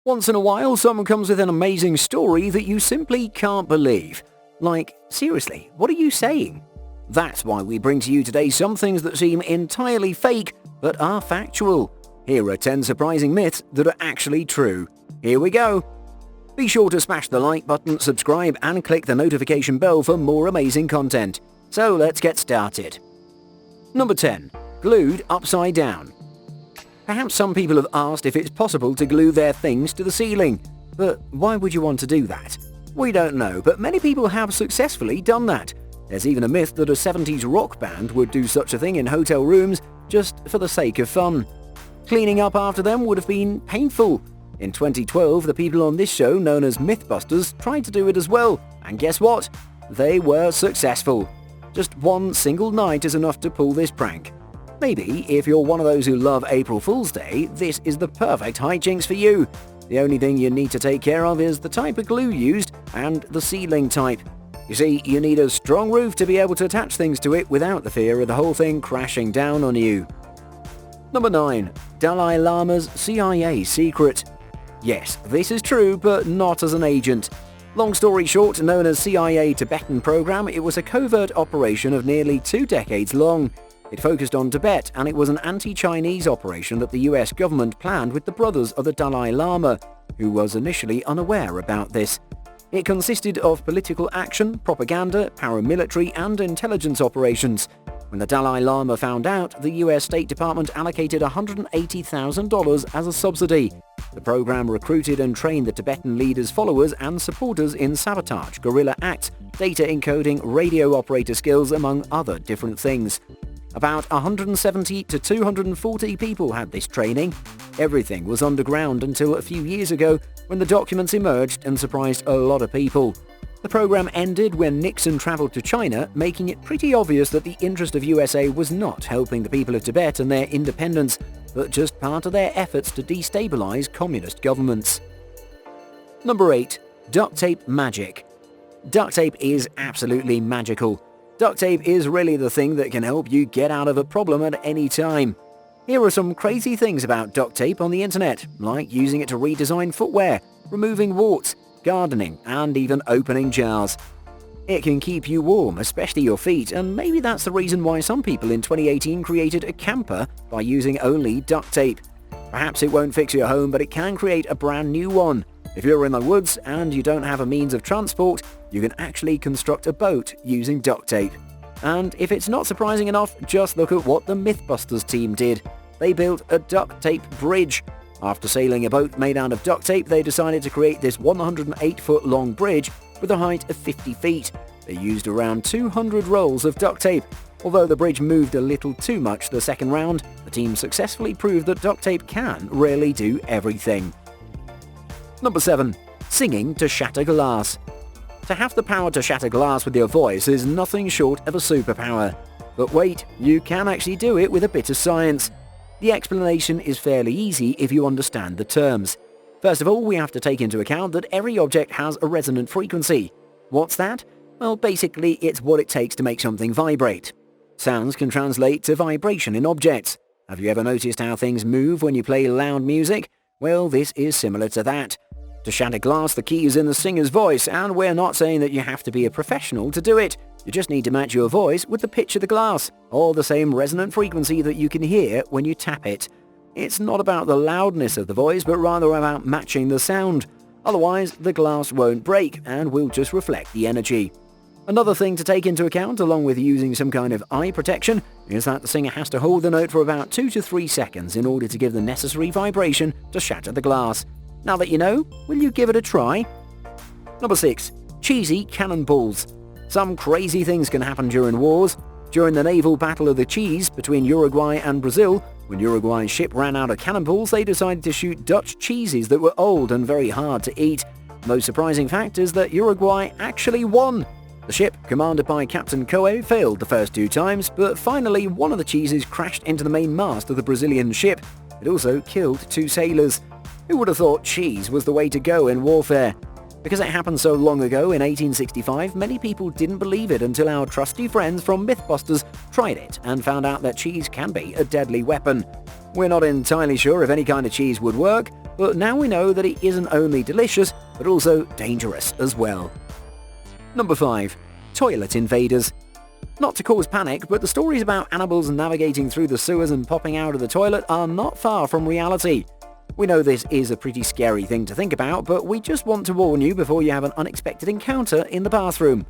Once in a while, someone comes with an amazing story that you simply can't believe. Like, seriously, what are you saying? That's why we bring to you today some things that seem entirely fake, but are factual. Here are 10 surprising myths that are actually true. Here we go. Be sure to smash the like button, subscribe, and click the notification bell for more amazing content. So let's get started. Number 10. Glued upside down. Perhaps some people have asked if it's possible to glue their things to the ceiling. But why would you want to do that? We don't know, but many people have successfully done that. There's even a myth that a 70s rock band would do such a thing in hotel rooms just for the sake of fun. Cleaning up after them would have been painful. In 2012, the people on this show, known as Mythbusters, tried to do it as well. And guess what? They were successful. Just one single night is enough to pull this prank. Maybe, if you're one of those who love April Fool's Day, this is the perfect hijinks for you. The only thing you need to take care of is the type of glue used and the ceiling type. You see, you need a strong roof to be able to attach things to it without the fear of the whole thing crashing down on you. Number 9. Dalai Lama's CIA secret. Yes, this is true, but not as an agent. Long story short, known as CIA Tibetan Program, it was a covert operation of nearly 2 decades long. It focused on Tibet, and it was an anti-Chinese operation that the US government planned with the brothers of the Dalai Lama, who was initially unaware about this. It consisted of political action, propaganda, paramilitary, and intelligence operations. When the Dalai Lama found out, the US State Department allocated $180,000 as a subsidy. The program recruited and trained the Tibetan leaders' followers and supporters in sabotage, guerrilla acts, data encoding, radio operator skills, among other different things. About 170 to 240 people had this training. Everything was underground until a few years ago when the documents emerged and surprised a lot of people. The program ended when Nixon traveled to China, making it pretty obvious that the interest of USA was not helping the people of Tibet and their independence, but just part of their efforts to destabilize communist governments. Number 8. Duct tape magic. Duct tape is absolutely magical. Duct tape is really the thing that can help you get out of a problem at any time. Here are some crazy things about duct tape on the internet, like using it to redesign footwear, removing warts, gardening, and even opening jars. It can keep you warm, especially your feet, and maybe that's the reason why some people in 2018 created a camper by using only duct tape. Perhaps it won't fix your home, but it can create a brand new one. If you're in the woods and you don't have a means of transport, you can actually construct a boat using duct tape. And if it's not surprising enough, just look at what the Mythbusters team did. They built a duct tape bridge. After sailing a boat made out of duct tape, they decided to create this 108-foot long bridge with a height of 50 feet. They used around 200 rolls of duct tape. Although the bridge moved a little too much the second round, the team successfully proved that duct tape can really do everything. Number 7. Singing to shatter glass. To have the power to shatter glass with your voice is nothing short of a superpower. But wait, you can actually do it with a bit of science. The explanation is fairly easy if you understand the terms. First of all, we have to take into account that every object has a resonant frequency. What's that? Well, basically, it's what it takes to make something vibrate. Sounds can translate to vibration in objects. Have you ever noticed how things move when you play loud music? Well, this is similar to that. To shatter glass, the key is in the singer's voice, and we're not saying that you have to be a professional to do it. You just need to match your voice with the pitch of the glass, or the same resonant frequency that you can hear when you tap it. It's not about the loudness of the voice, but rather about matching the sound. Otherwise, the glass won't break and will just reflect the energy. Another thing to take into account, along with using some kind of eye protection, is that the singer has to hold the note for about 2 to 3 seconds in order to give the necessary vibration to shatter the glass. Now that you know, will you give it a try? Number 6. Cheesy cannonballs. Some crazy things can happen during wars. During the naval battle of the cheese between Uruguay and Brazil, when Uruguay's ship ran out of cannonballs, they decided to shoot Dutch cheeses that were old and very hard to eat. The most surprising fact is that Uruguay actually won. The ship, commanded by Captain Coe, failed the first 2 times, but finally one of the cheeses crashed into the main mast of the Brazilian ship. It also killed 2 sailors. Who would have thought cheese was the way to go in warfare? Because it happened so long ago in 1865, many people didn't believe it until our trusty friends from Mythbusters tried it and found out that cheese can be a deadly weapon. We're not entirely sure if any kind of cheese would work, but now we know that it isn't only delicious, but also dangerous as well. Number 5. Toilet invaders. Not to cause panic, but the stories about animals navigating through the sewers and popping out of the toilet are not far from reality. We know this is a pretty scary thing to think about, but we just want to warn you before you have an unexpected encounter in the bathroom.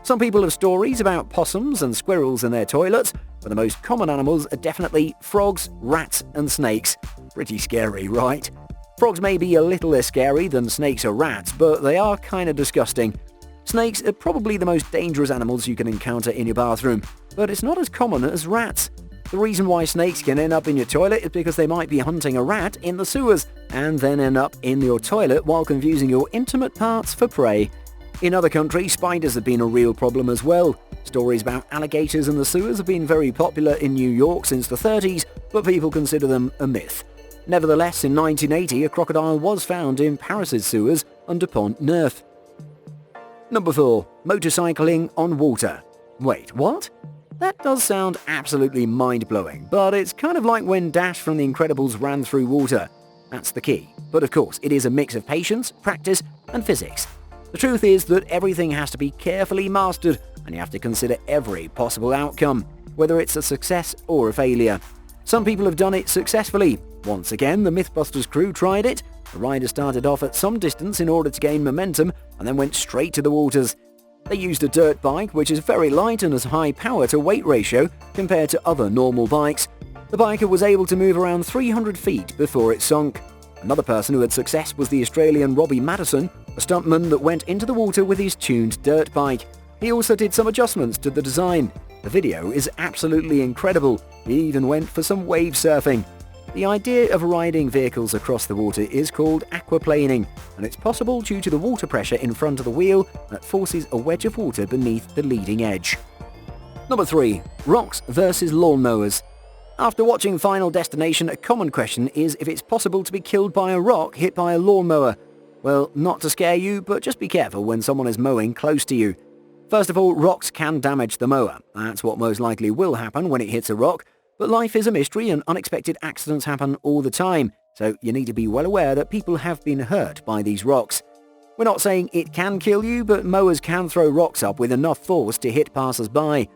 Some people have stories about possums and squirrels in their toilets, but the most common animals are definitely frogs, rats and snakes. Pretty scary, right? Frogs may be a little less scary than snakes or rats, but they are kinda disgusting. Snakes are probably the most dangerous animals you can encounter in your bathroom, but it's not as common as rats. The reason why snakes can end up in your toilet is because they might be hunting a rat in the sewers, and then end up in your toilet while confusing your intimate parts for prey. In other countries, spiders have been a real problem as well. Stories about alligators in the sewers have been very popular in New York since the 30s, but people consider them a myth. Nevertheless, in 1980, a crocodile was found in Paris's sewers under Pont Neuf. Number 4. Motorcycling on water. Wait, what? That does sound absolutely mind-blowing, but it's kind of like when Dash from The Incredibles ran through water. That's the key. But of course, it is a mix of patience, practice, and physics. The truth is that everything has to be carefully mastered, and you have to consider every possible outcome, whether it's a success or a failure. Some people have done it successfully. Once again, the Mythbusters crew tried it. The rider started off at some distance in order to gain momentum, and then went straight to the waters. They used a dirt bike, which is very light and has high power to weight ratio compared to other normal bikes. The biker was able to move around 300 feet before it sunk. Another person who had success was the Australian Robbie Madison, a stuntman that went into the water with his tuned dirt bike. He also did some adjustments to the design. The video is absolutely incredible. He even went for some wave surfing. The idea of riding vehicles across the water is called aquaplaning, and it's possible due to the water pressure in front of the wheel that forces a wedge of water beneath the leading edge. Number 3. Rocks versus lawnmowers. After watching Final Destination, a common question is if it's possible to be killed by a rock hit by a lawnmower. Well, not to scare you, but just be careful when someone is mowing close to you. First of all, rocks can damage the mower. That's what most likely will happen when it hits a rock. But life is a mystery and unexpected accidents happen all the time, so you need to be well aware that people have been hurt by these rocks. We're not saying it can kill you, but mowers can throw rocks up with enough force to hit passers-by.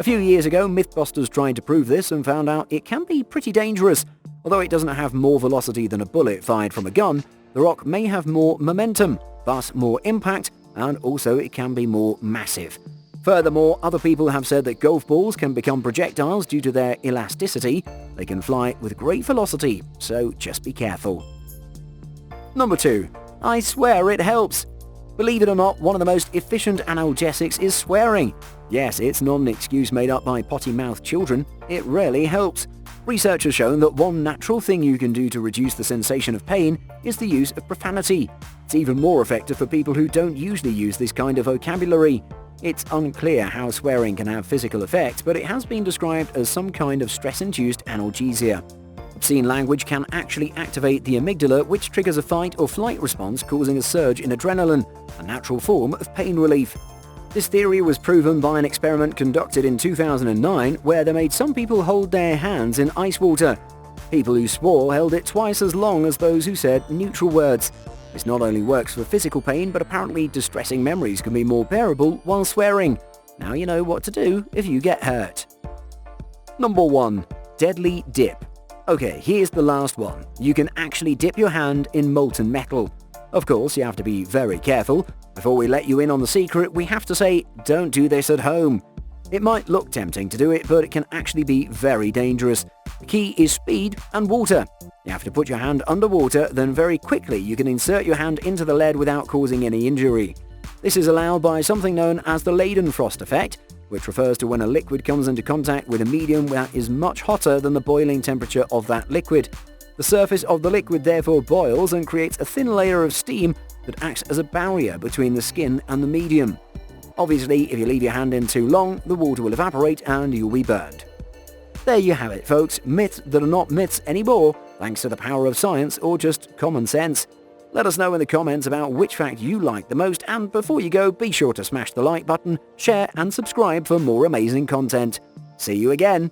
A few years ago, Mythbusters tried to prove this and found out it can be pretty dangerous. Although it doesn't have more velocity than a bullet fired from a gun, the rock may have more momentum, thus more impact, and also it can be more massive. Furthermore, other people have said that golf balls can become projectiles due to their elasticity. They can fly with great velocity, so just be careful. Number 2. I swear it helps. Believe it or not, one of the most efficient analgesics is swearing. Yes, it's not an excuse made up by potty-mouthed children. It really helps. Research has shown that one natural thing you can do to reduce the sensation of pain is the use of profanity. It's even more effective for people who don't usually use this kind of vocabulary. It's unclear how swearing can have physical effects, but it has been described as some kind of stress-induced analgesia. Obscene language can actually activate the amygdala, which triggers a fight or flight response, causing a surge in adrenaline, a natural form of pain relief. This theory was proven by an experiment conducted in 2009, where they made some people hold their hands in ice water. People who swore held it twice as long as those who said neutral words. This not only works for physical pain, but apparently distressing memories can be more bearable while swearing. Now you know what to do if you get hurt. Number 1. Deadly dip. Okay, here's the last one. You can actually dip your hand in molten metal. Of course, you have to be very careful. Before we let you in on the secret, we have to say, don't do this at home. It might look tempting to do it, but it can actually be very dangerous. The key is speed and water. You have to put your hand underwater, then very quickly you can insert your hand into the lead without causing any injury. This is allowed by something known as the Leidenfrost effect, which refers to when a liquid comes into contact with a medium that is much hotter than the boiling temperature of that liquid. The surface of the liquid therefore boils and creates a thin layer of steam that acts as a barrier between the skin and the medium. Obviously, if you leave your hand in too long, the water will evaporate and you'll be burned. There you have it, folks. Myths that are not myths anymore, thanks to the power of science or just common sense. Let us know in the comments about which fact you like the most, and before you go, be sure to smash the like button, share and subscribe for more amazing content. See you again.